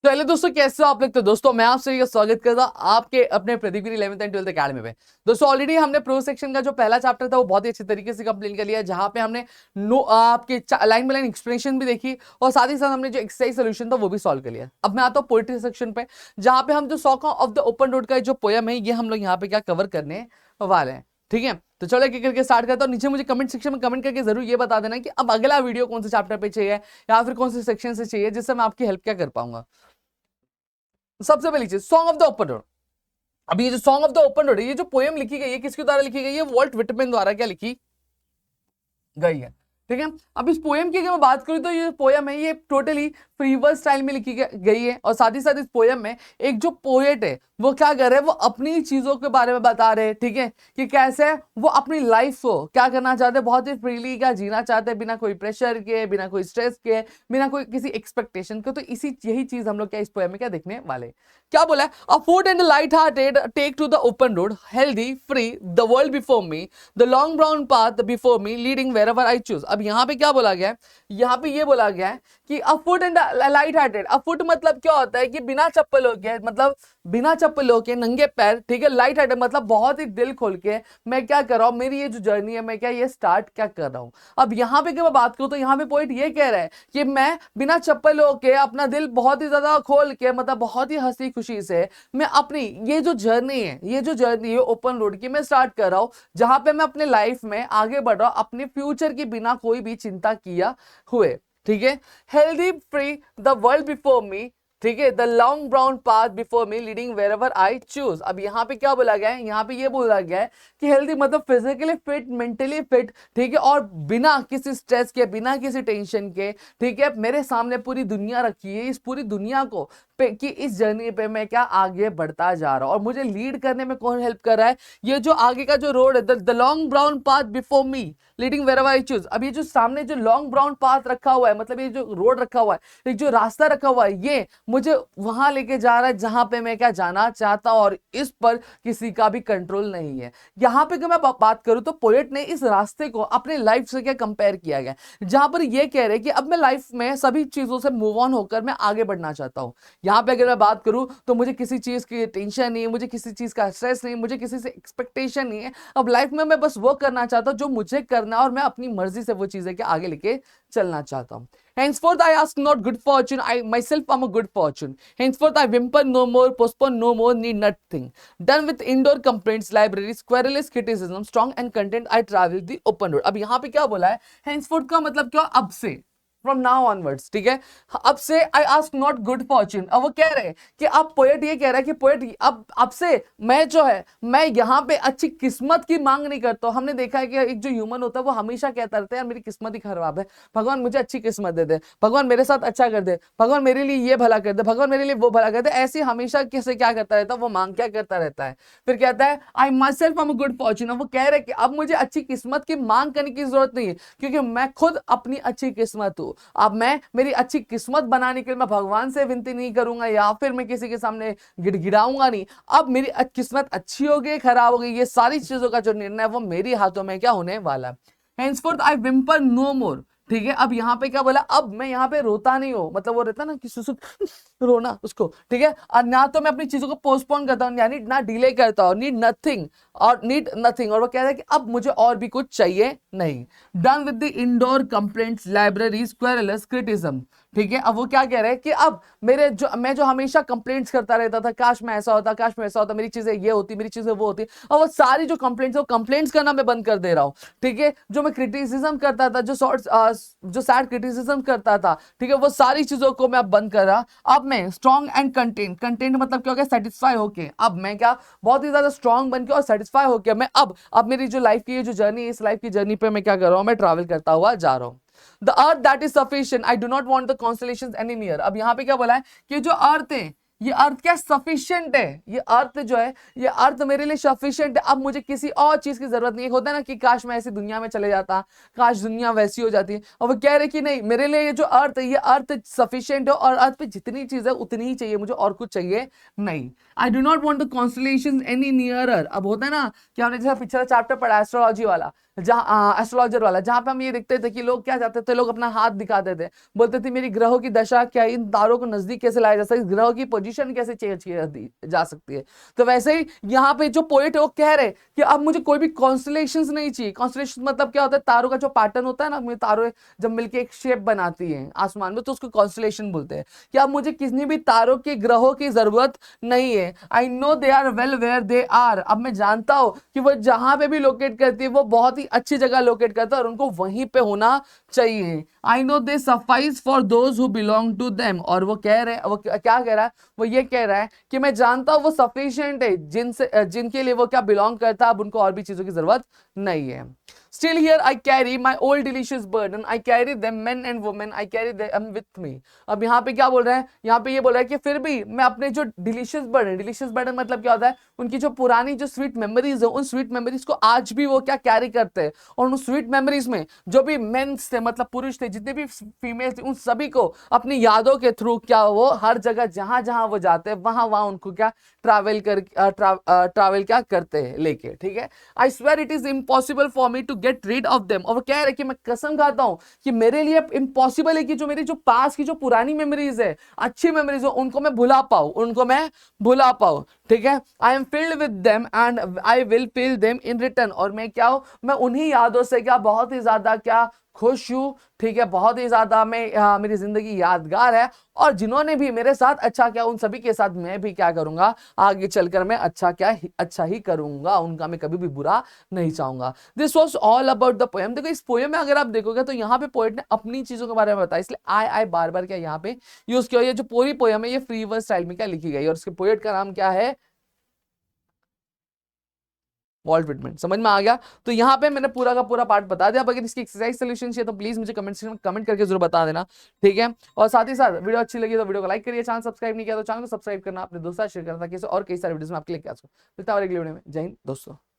तो हेलो दोस्तों, कैसे हो आप लोग। तो दोस्तों मैं आपसे स्वागत करता हूं आपके अपने प्रदीप गिरी 11th एंड 12th अकेडमी में। दोस्तों ऑलरेडी हमने प्रो सेक्शन का जो पहला चैप्टर था वो बहुत ही अच्छे तरीके से कंप्लीट कर लिया, जहां पे हमने नो आपके लाइन बाय लाइन एक्सप्लेनेशन भी देखी और साथ ही साथ हमने जो एक्सरसाइज सोल्यूशन था वो भी सॉल्व कर लिया। अब मैं आता हूँ पोएट्री सेक्शन पे, जहां पे हम जो song of the open road का जो पोयम है ये हम लोग यहाँ पे क्या कवर करने वाले हैं। ठीक है, तो चलो एक एक करके स्टार्ट करता हूँ। नीचे मुझे कमेंट सेक्शन में कमेंट करके जरूर ये बता देना कि अब अगला वीडियो कौन से चैप्टर पे चाहिए या फिर कौन से सेक्शन से चाहिए, जिससे मैं आपकी हेल्प क्या कर पाऊंगा। सबसे पहली चीज, song of the open road. अब ये जो song of the open road है, ये जो पोएम लिखी गई है किसके द्वारा लिखी गई है? वॉल्ट विटमैन द्वारा क्या लिखी गई है। ठीक है, अब इस पोएम की अगर मैं बात करूं तो ये पोएम है ये टोटली फ्री वर्स स्टाइल में लिखी गई है और साथ ही साथ इस पोएम में एक जो पोएट है वो क्या कर रहे हैं, वो अपनी चीजों के बारे में बता रहे हैं। ठीक है, कि कैसे वो अपनी लाइफ को क्या करना चाहते हैं, बहुत ही फ्रीली क्या जीना चाहते हैं, बिना कोई प्रेशर के, बिना कोई स्ट्रेस के, बिना कोई किसी एक्सपेक्टेशन के। तो इसी यही चीज हम लोग क्या इस पोएम में क्या देखने वाले। क्या बोला है? A food and light hearted take to the open road, healthy free the world before me, the long brown path before me, leading wherever I choose. अब यहाँ पे क्या बोला गया है? यहाँ पे ये बोला गया है कि a foot and light hearted. A foot मतलब क्या होता है कि बिना चप्पलों के, मतलब बिना चप्पलों के नंगे पैर। ठीक है, लाइट हार्टेड मतलब बहुत ही दिल खोल के मैं क्या कर रहा हूं, मेरी ये जो जर्नी है मैं क्या ये स्टार्ट क्या कर रहा हूं। अब यहाँ पे क्या मैं बात करूं तो यहाँ पे पॉइंट ये कह रहा है कि मैं बिना चप्पलों के अपना दिल बहुत ही ज्यादा खोल के, मतलब बहुत ही हंसी खुशी से मैं अपनी ये जो जर्नी है, ये जो जर्नी है ओपन रोड की मैं स्टार्ट कर रहा हूं, जहां पे मैं अपने लाइफ में आगे बढ़ रहा हूं अपने फ्यूचर की बिना कोई भी चिंता किया हुए। ठीक है, healthy free the world before me, ठीक है, the long brown path before me, leading wherever I choose. अब यहाँ पे क्या बोला गया है? यहाँ पे ये बोला गया है कि हेल्दी मतलब फिजिकली फिट, मेंटली फिट, ठीक है, और बिना किसी स्ट्रेस के, बिना किसी टेंशन के। ठीक है, मेरे सामने पूरी दुनिया रखी है, इस पूरी दुनिया को कि इस जर्नी पे मैं क्या आगे बढ़ता जा रहा हूं और मुझे लीड करने में कौन हेल्प कर रहा है? ये जो आगे का जो रोड है, the long brown path before me, leading wherever I choose. अब ये जो सामने जो लॉन्ग ब्राउन पाथ रखा हुआ है, मतलब ये जो रोड रखा हुआ है, एक जो रास्ता रखा हुआ है, ये मुझे वहां लेके जा रहा है जहां पे मैं क्या जाना चाहता हूं और इस पर किसी का भी कंट्रोल नहीं है। यहां पे मैं बात करूं तो पोएट ने इस रास्ते को अपने लाइफ से क्या कंपेयर किया गया, जहां पर ये कह रहे हैं कि अब मैं लाइफ में सभी चीजों से मूव ऑन होकर मैं आगे बढ़ना चाहता हूं। यहाँ पे अगर मैं बात करूं तो मुझे किसी चीज की टेंशन नहीं है, मुझे किसी चीज का स्ट्रेस नहीं, मुझे किसी से एक्सपेक्टेशन नहीं है। अब लाइफ में मैं बस वो करना चाहता हूं जो मुझे करना है और मैं अपनी मर्जी से वो चीजें के आगे लेके चलना चाहता हूं। Henceforth I ask not good fortune, I myself am a good fortune. Henceforth I whimper no more, postpone no more, need nothing. Done with indoor complaints, libraries, querulous criticism, strong and content I travel the open road. अब यहाँ पे क्या बोला है? Henceforth का मतलब क्या? अब से, फ्रॉम नाउ ऑनवर्ड्स। ठीक है, अब से I ask not good Fortune. अब वो कह रहे हैं कि अब पोएट ये कह रहा है कि पोएट अब से मैं जो है मैं यहाँ पे अच्छी किस्मत की मांग नहीं करता हूं। हमने देखा है कि एक जो ह्यूमन होता है वो हमेशा कहता रहता है यार मेरी किस्मत ही खराब है, भगवान मुझे अच्छी किस्मत दे दे, भगवान मेरे साथ अच्छा कर दे, भगवान मेरे लिए ये भला कर दे, भगवान मेरे लिए वो भला कर दे। ऐसे हमेशा किसे क्या करता रहता है, वो मांग क्या करता रहता है। फिर कहता है I myself am good fortune. वो कह रहे हैं कि अब मुझे अच्छी किस्मत की मांग करने की जरूरत नहीं है, क्योंकि मैं खुद अपनी अच्छी किस्मत हूं। अब मैं मेरी अच्छी किस्मत बनाने के लिए मैं भगवान से विनती नहीं करूंगा या फिर मैं किसी के सामने गिड़गिड़ाऊंगा नहीं। अब मेरी किस्मत अच्छी हो गई, खराब हो गई, ये सारी चीजों का जो निर्णय है वो मेरी हाथों में क्या होने वाला है। Henceforth I whimper no more। ठीक है, अब यहाँ पे क्या बोला? अब मैं यहाँ पे रोता नहीं हूं, मतलब वो रहता ना कि सुसुक रोना उसको। ठीक है, और ना तो मैं अपनी चीजों को पोस्टपोन करता हूं, यानी ना डिले करता हूं, नीड नथिंग और वो कह रहा है कि अब मुझे और भी कुछ चाहिए नहीं। Done with the indoor complaints, libraries, querulous criticism. ठीक है, अब वो क्या कह रहे हैं कि अब मैं जो हमेशा कंप्लेंट्स करता रहता था, काश मैं ऐसा होता, काश मैं ऐसा होता, मेरी चीजें ये होती, मेरी चीजें वो होती, और वो सारी जो कंप्लेंट्स है वो कंप्लेंट्स करना मैं बंद कर दे रहा हूं। ठीक है, जो मैं क्रिटिसिज्म करता था, जो सैड क्रिटिसिज्म करता था, ठीक है, वो सारी चीजों को मैं अब बंद कर रहा। अब मैं स्ट्रॉन्ग एंड कंटेंट मतलब क्या हो गया? सेटिस्फाई होके अब मैं क्या बहुत ही ज्यादा स्ट्रॉन्ग बन के और सेटिस्फाई होके मैं अब मेरी जो लाइफ की जो जर्नी है, इस लाइफ की जर्नी पे मैं क्या कर रहा हूं? मैं ट्रैवल करता हुआ जा रहा हूं। The earth that is sufficient, I do not want the constellations any near. अब यहाँ पे क्या बोला है कि जो अर्थ है, ये अर्थ क्या सफिशिएंट है, ये अर्थ जो है, ये अर्थ मेरे लिए सफिशिएंट है। अब मुझे किसी और चीज की जरूरत नहीं है। होता है ना कि काश मैं ऐसी दुनिया में चले जाता, काश दुनिया वैसी हो जाती है। और वो कह रहे कि नहीं, मेरे लिए ये जो अर्थ है, ये अर्थ सफिशिएंट है और अर्थ पे जितनी चीज है उतनी ही चाहिए, मुझे और कुछ चाहिए नहीं। I do not want the constellations any nearer. अब होता है ना कि हमने जैसा पिछला चैप्टर पढ़ा एस्ट्रोलॉजी वाला, जहाँ एस्ट्रोलॉजर वाला, जहाँ पे हम ये देखते थे कि लोग क्या चाहते थे, लोग अपना हाथ दिखाते थे, बोलते थे मेरी ग्रहों की दशा क्या है, इन तारों को नजदीक कैसे लाया जा सकता है, ग्रहों की पोजीशन कैसे चेंज की जा सकती है। तो वैसे ही यहाँ पे जो पोएट है वो कह रहे कि अब मुझे कोई भी कॉन्स्टलेशंस नहीं चाहिए। कॉन्स्टलेशन मतलब क्या होता है, तारों का जो पैटर्न होता है ना, तारों जब मिलके एक शेप बनाती है आसमान में तो उसको कॉन्स्टलेशन बोलते हैं। कि अब मुझे किसी भी तारों के ग्रहों की जरूरत नहीं है। I know they are well where they are, अब मैं जानता हूं कि वो जहां पे भी लोकेट करती है वो बहुत ही अच्छी जगह लोकेट करता है और उनको वहीं पे होना चाहिए। I know the sacrifice for those who belong to them, और वो कह रहे हैं, वो क्या कह रहा है, वो ये कह रहा है कि मैं जानता हूं वो सफिशिएंट है जिनके लिए वो क्या बिलोंग करता है, अब उनको और भी चीजों की जरूरत नहीं है। Still here I carry my old delicious burden, I carry them men and women, I carry them with me। अब यहाँ पे क्या बोल रहा है, यहाँ पे ये बोल रहा है कि फिर भी मैं अपने जो डिलीशियस बर्डन मतलब क्या होता है, उनकी जो पुरानी जो स्वीट मेमोरीज है, उन स्वीट मेमोरीज को आज भी वो क्या कैरी करते हैं। और उन स्वीट मेमोरीज में जो भी मेंस थे, मतलब पुरुष थे, जितने भी फीमेल थे, उन सभी को अपनी यादों के थ्रू क्या वो हर जगह जहां जहां वो जाते हैं वहां वहां उनको क्या ट्रैवल क्या करते हैं लेके, ठीक है। I swear it is impossible for me to get rid of them, और वो कह रहे कि मैं कसम खाता हूं कि मेरे लिए इम्पॉसिबल है कि जो मेरी जो पास की जो पुरानी मेमोरीज है, अच्छी मेमोरीज है, उनको मैं भुला पाऊं, ठीक है। I am filled with them and I will fill them in return, और मैं क्या हूं, मैं उन्हीं यादों से क्या बहुत ही ज्यादा क्या खुश हूं, ठीक है। बहुत ही ज्यादा मैं मेरी जिंदगी यादगार है, और जिन्होंने भी मेरे साथ अच्छा किया उन सभी के साथ मैं भी क्या करूंगा, आगे चलकर मैं अच्छा ही करूंगा, उनका मैं कभी भी बुरा नहीं चाहूंगा। This was all about the poem. देखो इस पोएम में अगर आप देखोगे तो यहाँ पे पोएट ने अपनी चीजों के बारे में बताया, इसलिए आई बार बार क्या यहाँ पे यूज किया। ये जो पूरी पोएम है ये फ्री वर्स स्टाइल में क्या लिखी गई, और उसके पोएट का नाम क्या है, वॉल्ट विटमैन। समझ में आ गया। तो यहाँ पे मैंने पूरा का पूरा पार्ट बता दिया। अब अगर इसकी एक्सरसाइज सोल्यूशन चाहिए तो प्लीज मुझे कमेंट सेक्शन में कमेंट करके जरूर बता देना, ठीक है। और साथ ही साथ वीडियो अच्छी लगी तो वीडियो को लाइक करिए, चैनल सब्सक्राइब नहीं किया तो चैनल को सब्सक्राइब करना, अपने दोस्तों शेयर करना, ताकि और कई सारे वीडियो में आपके लिए क्या मिलता है अगले वीडियो में। जय हिंद दोस्तों।